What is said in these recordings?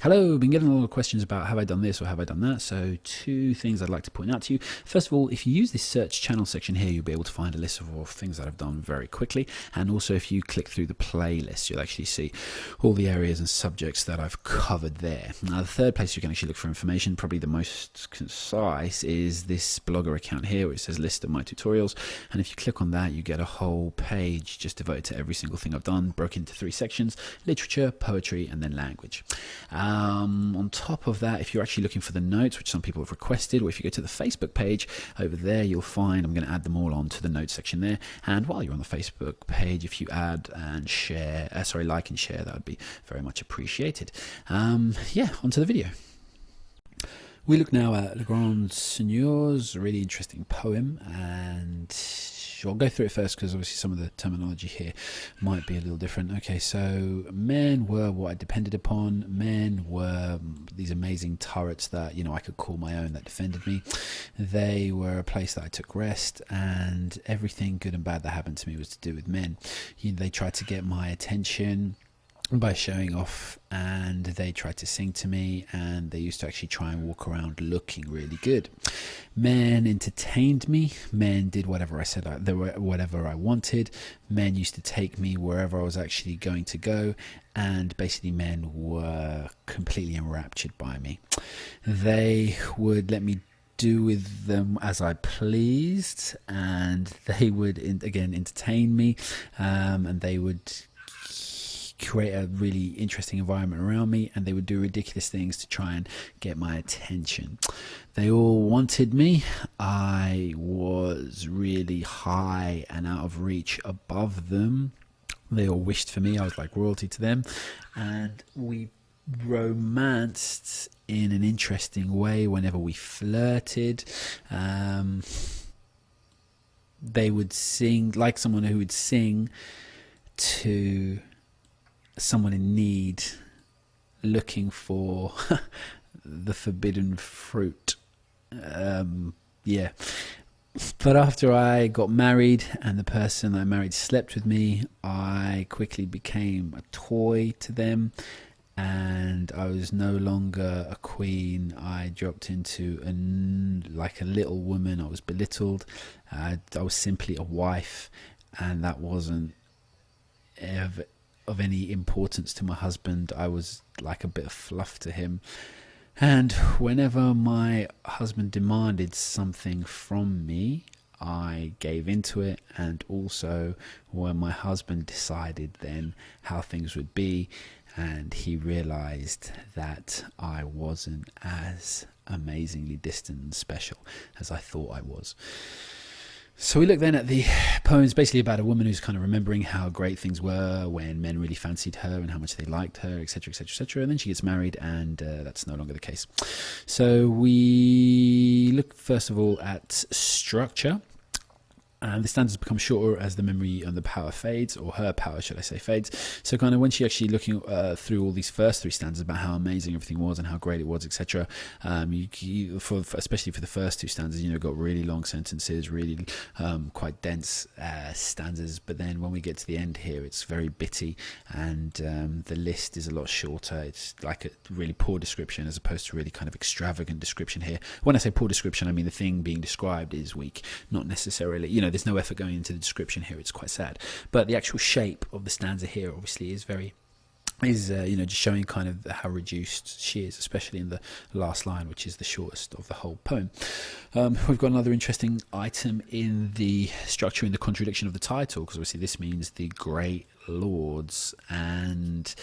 Hello, been getting a lot of questions about have I done this or have I done that. So two things I'd like to point out to you. First of all, if you use this search channel section here, you'll be able to find a list of all things that I've done very quickly. And also if you click through the playlist, you'll actually see all the areas and subjects that I've covered there. Now the third place you can actually look for information, probably the most concise, is this Blogger account here where it says list of my tutorials. And if you click on that, you get a whole page just devoted to every single thing I've done, broken into 3 sections: literature, poetry, and then language. On top of that, if you're actually looking for the notes, which some people have requested, or if you go to the Facebook page over there, you'll find I'm going to add them all onto the notes section there. And while you're on the Facebook page, if you add and share, like and share, that would be very much appreciated. Yeah, onto the video. We look now at Le Grand Seigneurs, a really interesting poem, and I'll go through it first because obviously some of the terminology here might be a little different. Okay, so men were what I depended upon. Men were these amazing turrets that, I could call my own, that defended me. They were a place that I took rest, and everything good and bad that happened to me was to do with men. They tried to get my attention by showing off, and they tried to sing to me, and they used to actually try and walk around looking really good. Men entertained me. Men did whatever I said, whatever I wanted. Men used to take me wherever I was actually going to go, and basically men were completely enraptured by me. They would let me do with them as I pleased, and they would again entertain me, and they would create a really interesting environment around me, and they would do ridiculous things to try and get my attention. They all wanted me. I was really high and out of reach above them. They all wished for me. I was like royalty to them, and we romanced in an interesting way whenever we flirted. They would sing like someone who would sing to someone in need, looking for the forbidden fruit. Yeah. But after I got married and the person I married slept with me, I quickly became a toy to them, and I was no longer a queen. I dropped into like a little woman. I was belittled. I was simply a wife, and that wasn't of any importance to my husband. I was like a bit of fluff to him. And whenever my husband demanded something from me, I gave into it. And also when my husband decided then how things would be, and he realized that I wasn't as amazingly distant and special as I thought I was. So we look then at the poems basically about a woman who's kind of remembering how great things were when men really fancied her and how much they liked her, etc., etc., etc. And then she gets married, and that's no longer the case. So we look first of all at structure. And the stanzas become shorter as the memory and the power fades, or her power, should I say, fades. So kind of when she's actually looking through all these first 3 stanzas about how amazing everything was and how great it was, etc., especially for the first 2 stanzas, got really long sentences, really quite dense stanzas. But then when we get to the end here, it's very bitty, and the list is a lot shorter. It's like a really poor description as opposed to really kind of extravagant description here. When I say poor description, I mean the thing being described is weak, not necessarily, there's no effort going into the description here. It's quite sad, but the actual shape of the stanza here obviously is just showing kind of how reduced she is, especially in the last line, which is the shortest of the whole poem. We've got another interesting item in the structure, in the contradiction of the title, because obviously this means the great lords, and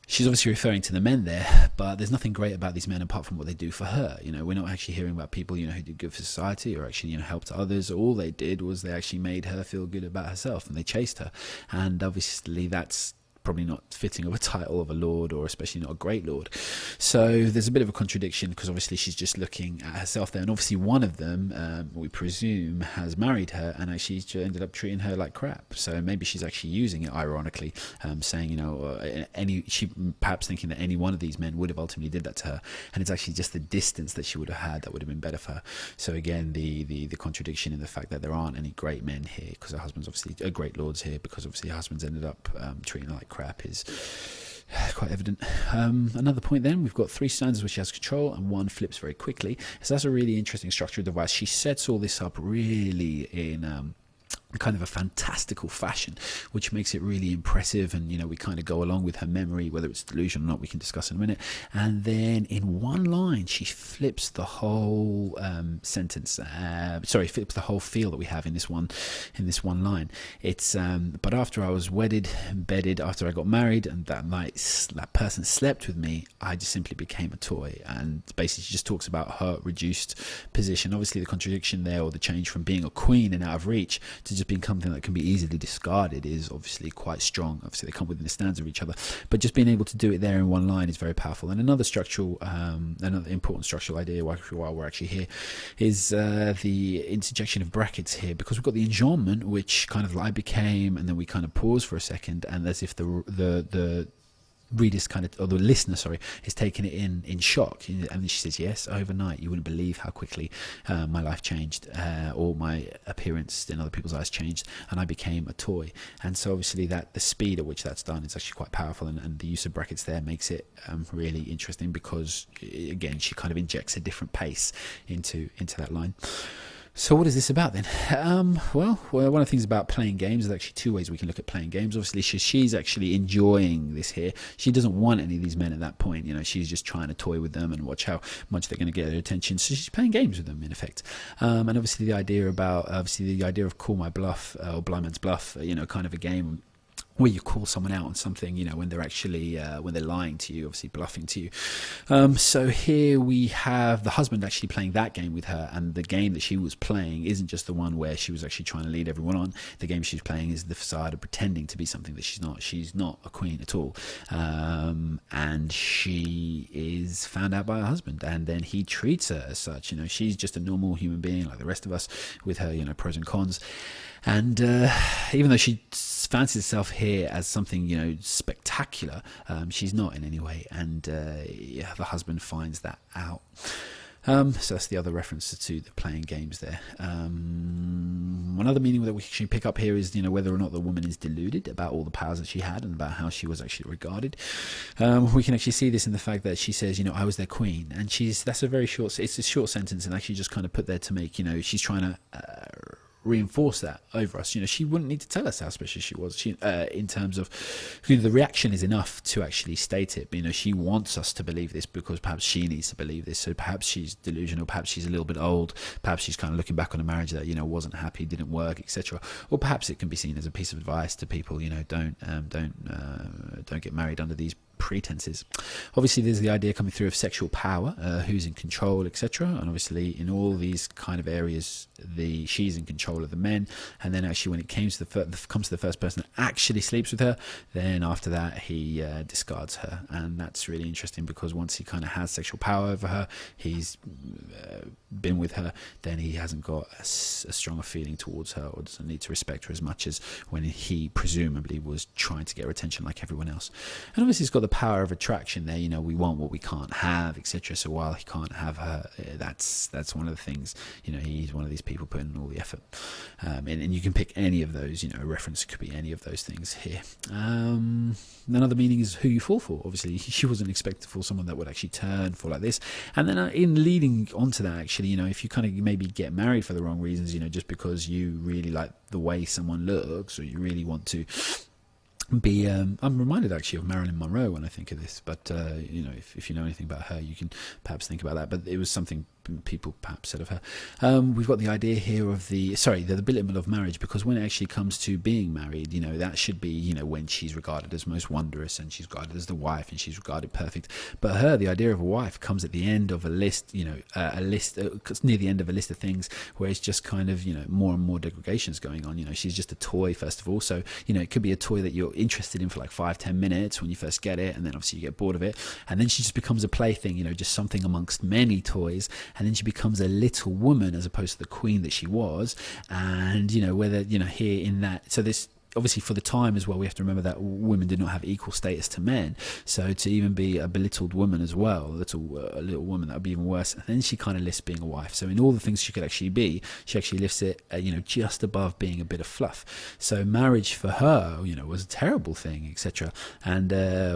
she's obviously referring to the men there, but there's nothing great about these men apart from what they do for her. We're not actually hearing about people, who did good for society or actually, helped others. All they did was they actually made her feel good about herself, and they chased her. And obviously that's probably not fitting of a title of a lord, or especially not a great lord. So there's a bit of a contradiction, because obviously she's just looking at herself there, and obviously one of them, we presume, has married her and actually ended up treating her like crap. So maybe she's actually using it ironically, saying, she perhaps thinking that any one of these men would have ultimately did that to her, and it's actually just the distance that she would have had that would have been better for her. So again, the contradiction in the fact that there aren't any great men here, because her husband's obviously great lords here, because obviously her husband's ended up treating her like crap, is Quite evident. Another point then, we've got 3 stanzas where she has control and 1 flips very quickly. So that's a really interesting structure of the device. She sets all this up really in kind of a fantastical fashion, which makes it really impressive. And we kind of go along with her memory, whether it's delusion or not, we can discuss in a minute. And then in one line she flips the whole sentence, flips the whole feel that we have in this one line. It's but after I was wedded and bedded, after I got married and that night that person slept with me, I just simply became a toy. And basically she just talks about her reduced position. Obviously the contradiction there, or the change from being a queen and out of reach to just being something that can be easily discarded, is obviously quite strong. Obviously they come within the stanza of each other, but just being able to do it there in one line is very powerful. And another important structural idea while we're actually here is the interjection of brackets here, because we've got the enjambment, which kind of I became, and then we kind of pause for a second, and as if the reader's kind of, or the listener, sorry, is taking it in shock. And then she says, yes, overnight you wouldn't believe how quickly my life changed, or my appearance in other people's eyes changed, and I became a toy. And so obviously that the speed at which that's done is actually quite powerful, and the use of brackets there makes it really interesting, because again she kind of injects a different pace into that line. So what is this about then? Well, one of the things about playing games, there's actually 2 ways we can look at playing games. Obviously, she's actually enjoying this here. She doesn't want any of these men at that point. She's just trying to toy with them and watch how much they're going to get their attention. So she's playing games with them, in effect. And obviously the idea of call my bluff, or blind man's bluff, kind of a game where you call someone out on something, when they're actually when they're lying to you, obviously bluffing to you. So here we have the husband actually playing that game with her, and the game that she was playing isn't just the one where she was actually trying to lead everyone on. The game she's playing is the facade of pretending to be something that she's not. She's not a queen at all, and she is found out by her husband, and then he treats her as such. She's just a normal human being like the rest of us, with her pros and cons. And even though she fancies herself here as something spectacular, she's not in any way, and the husband finds that out. So that's the other reference to the playing games there. One other meaning that we can pick up here is whether or not the woman is deluded about all the powers that she had and about how she was actually regarded. We can actually see this in the fact that she says, I was their queen, and it's a short sentence, and actually just kind of put there to make she's trying to reinforce that over us. She wouldn't need to tell us how special she was. In terms of the reaction is enough to actually state it. But, she wants us to believe this because perhaps she needs to believe this. So perhaps she's delusional, perhaps she's a little bit old, perhaps she's kind of looking back on a marriage that wasn't happy, didn't work, etc. Or perhaps it can be seen as a piece of advice to people. Don't get married under these pretenses. Obviously there's the idea coming through of sexual power, who's in control, etc. And obviously in all these kind of areas she's in control of the men, and then actually when it comes to the first person that actually sleeps with her, then after that he discards her. And that's really interesting, because once he kind of has sexual power over her, he's been with her, then he hasn't got a stronger feeling towards her, or doesn't need to respect her as much as when he presumably was trying to get her attention like everyone else. And obviously he's got the power of attraction there. We want what we can't have, etc. So while he can't have her, that's one of the things. He's one of these people putting in all the effort, and you can pick any of those. A reference could be any of those things here. Another meaning is who you fall for. Obviously she wasn't expected for someone that would actually fall like this. And then in leading onto that, actually, if you kind of maybe get married for the wrong reasons, just because you really like the way someone looks, or you really want to be I'm reminded actually of Marilyn Monroe when I think of this, but if you know anything about her, you can perhaps think about that. But it was something people perhaps said of her. We've got the idea here of the ability of marriage, because when it actually comes to being married, that should be when she's regarded as most wondrous, and she's regarded as the wife, and she's regarded perfect. But the idea of a wife comes at the end of a list, near the end of a list of things where it's just kind of more and more degradations going on. She's just a toy first of all, so it could be a toy that you're interested in for like 5-10 minutes when you first get it, and then obviously you get bored of it, and then she just becomes a plaything, just something amongst many toys, and then she becomes a little woman as opposed to the queen that she was. And whether here in that, so this obviously for the time as well, we have to remember that women did not have equal status to men. So to even be a belittled woman as well, a little woman, that would be even worse. And then she kind of lists being a wife. So in all the things she could actually be, she actually lifts it, just above being a bit of fluff. So marriage for her, was a terrible thing, etc. And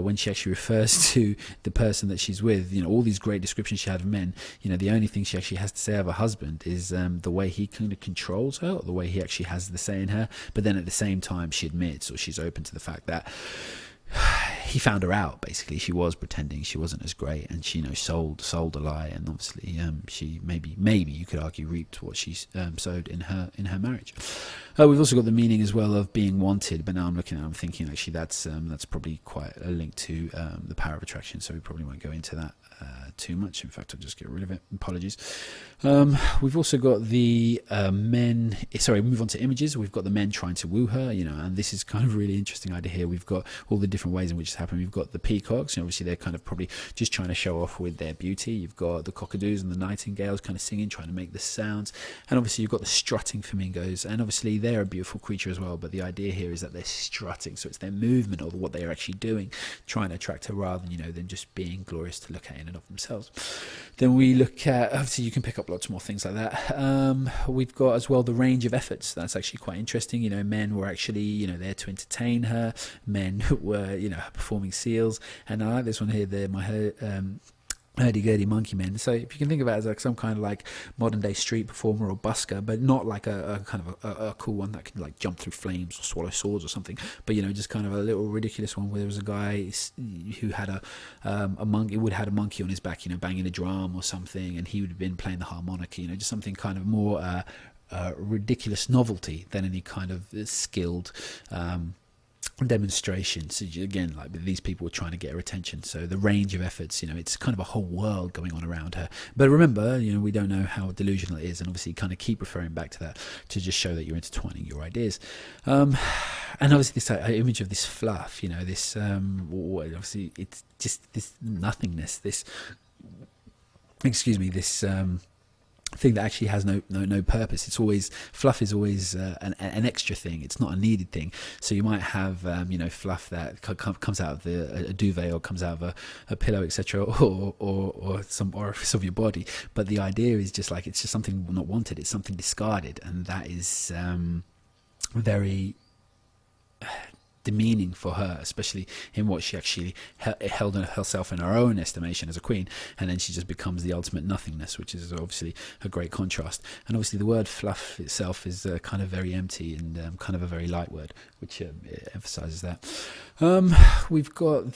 when she actually refers to the person that she's with, all these great descriptions she had of men, the only thing she actually has to say of her husband is the way he kind of controls her, or the way he actually has the say in her. But then at the same time, she admits, or she's open to the fact that he found her out. Basically, she was pretending she wasn't as great, and she sold a lie, and obviously she maybe you could argue reaped what she sowed in her marriage. We've also got the meaning as well of being wanted, but now I'm looking at it, I'm thinking actually that's probably quite a link to the power of attraction, so we probably won't go into that too much. In fact, I'll just get rid of it. Apologies. We've also got the men. Sorry, move on to images. We've got the men trying to woo her, and this is kind of a really interesting idea here. We've got all the different ways in which it's happened. We've got the peacocks, obviously they're kind of probably just trying to show off with their beauty. You've got the cockadoos and the nightingales kind of singing, trying to make the sounds, and obviously you've got the strutting flamingos, and obviously they're a beautiful creature as well. But the idea here is that they're strutting, so it's their movement or what they're actually doing, trying to attract her rather than just being glorious to look at in and of themselves. Then we look at, obviously you can pick up lots more things like that. We've got as well the range of efforts. That's actually quite interesting. Men were actually there to entertain her. Men were performing seals, and I like this one here. Hurdy-gurdy monkey men. So if you can think about it as like some kind of like modern day street performer or busker, but not like a kind of a cool one that can like jump through flames or swallow swords or something, but just kind of a little ridiculous one where there was a guy who had a monkey on his back, banging a drum or something, and he would have been playing the harmonica, just something kind of more ridiculous novelty than any kind of skilled demonstration. So again, like these people were trying to get her attention. So the range of efforts, it's kind of a whole world going on around her. But remember, we don't know how delusional it is, and obviously kind of keep referring back to that to just show that you're intertwining your ideas. And obviously this image of this fluff, this obviously it's just this nothingness, this thing that actually has no purpose. It's always, fluff is always an extra thing. It's not a needed thing. So you might have fluff that comes out of a duvet or comes out of a pillow, etc., or some orifice of your body. But the idea is just like, it's just something not wanted. It's something discarded, and that is very demeaning for her, especially in what she actually held herself in her own estimation as a queen, and then she just becomes the ultimate nothingness, which is obviously a great contrast. And obviously the word fluff itself is kind of very empty and kind of a very light word, which emphasizes that. We've got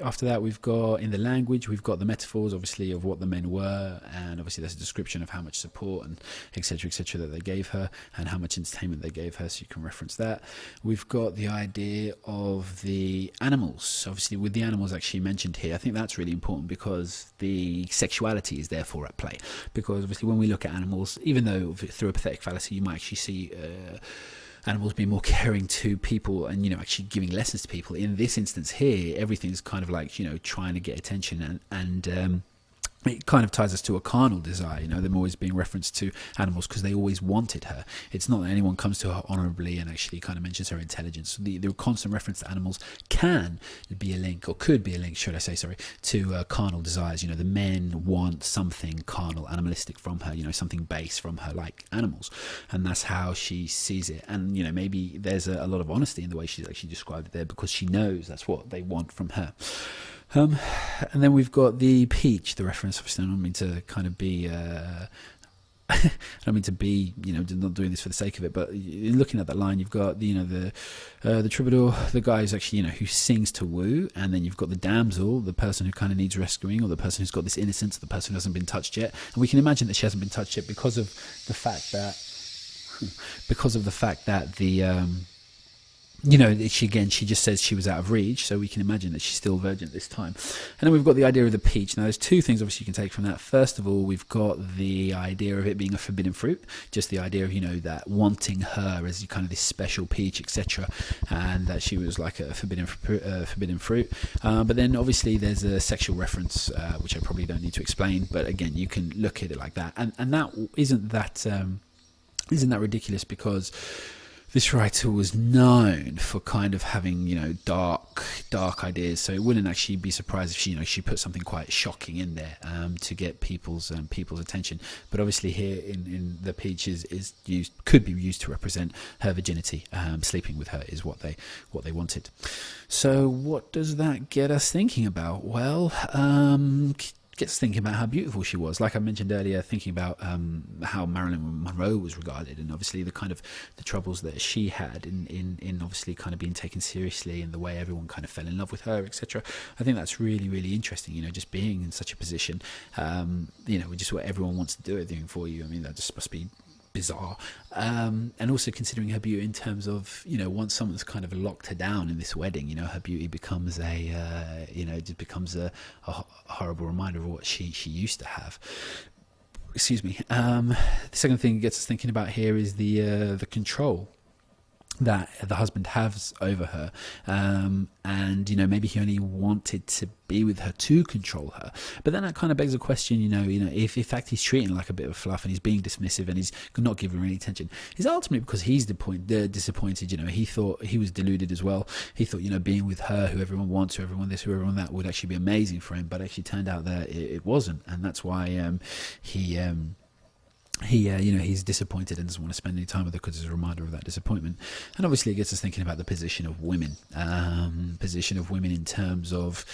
after that, we've got in the language, we've got the metaphors, obviously, of what the men were, and obviously there's a description of how much support and etc. that they gave her, and how much entertainment they gave her, so you can reference that. We've got the idea of the animals. Obviously, with the animals actually mentioned here, I think that's really important because the sexuality is therefore at play. Because obviously, when we look at animals, even though through a pathetic fallacy, you might actually see animals being more caring to people and actually giving lessons to people. In this instance here, everything's kind of like trying to get attention, and it kind of ties us to a carnal desire, them always being referenced to animals because they always wanted her. It's not that anyone comes to her honorably and actually kind of mentions her intelligence. The constant reference to animals can be a link, or could be a link, should I say, to carnal desires. The men want something carnal, animalistic from her, something base from her, like animals. And that's how she sees it. And, maybe there's a lot of honesty in the way she's actually described it there, because she knows that's what they want from her. And then we've got the peach, the reference. Obviously, I don't mean to kind of be I don't mean to be, not doing this for the sake of it, but looking at that line, you've got the troubadour, the guy who's actually who sings to woo, and then you've got the damsel, the person who kind of needs rescuing, or the person who's got this innocence, the person who hasn't been touched yet. And we can imagine that she hasn't been touched yet because of the fact that the she just says she was out of reach, so we can imagine that she's still virgin at this time. And then we've got the idea of the peach. Now, there's two things obviously you can take from that. First of all, we've got the idea of it being a forbidden fruit, just the idea of that wanting her as kind of this special peach, etc., and that she was like a forbidden fruit. But then obviously there's a sexual reference, which I probably don't need to explain, but again, you can look at it like that, and that isn't that ridiculous, because this writer was known for kind of having, dark ideas. So it wouldn't actually be surprised if she put something quite shocking in there to get people's attention. But obviously here in the peach could be used to represent her virginity. Sleeping with her is what they wanted. So what does that get us thinking about? Well, gets thinking about how beautiful she was. Like I mentioned earlier, thinking about how Marilyn Monroe was regarded, and obviously the kind of the troubles that she had in obviously kind of being taken seriously, and the way everyone kind of fell in love with her, etc. I think that's really, really interesting. Just being in such a position, just where everyone wants to do everything for you. I mean, that just must be bizarre. And also considering her beauty in terms of, once someone's kind of locked her down in this wedding, her beauty becomes just becomes a horrible reminder of what she used to have. Excuse me. The second thing that gets us thinking about here is the control that the husband has over her, and maybe he only wanted to be with her to control her. But then that kind of begs a question, if in fact he's treating her like a bit of fluff, and he's being dismissive, and he's not giving her any attention, is ultimately because he's disappointed. He thought he was deluded as well. He thought being with her, who everyone wants, who everyone this, who everyone that, would actually be amazing for him, but actually turned out that it wasn't, and that's why he's disappointed and doesn't want to spend any time with her because it's a reminder of that disappointment. And obviously it gets us thinking about the position of women in terms of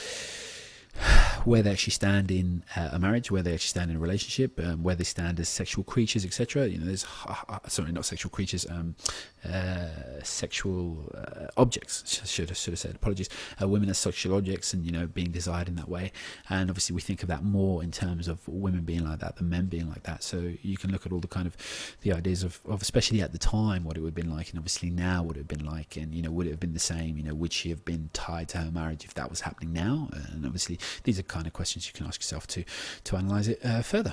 where they actually stand in a marriage, where they actually stand in a relationship, where they stand as sexual creatures, etc. There's not sexual creatures, sexual objects. Should have said, apologies. Women as sexual objects, and being desired in that way. And obviously we think of that more in terms of women being like that than men being like that. So you can look at all the kind of the ideas of especially at the time what it would have been like, and obviously now what it would have been like, and would it have been the same? Would she have been tied to her marriage if that was happening now? And obviously these are kind of questions you can ask yourself to analyze it further.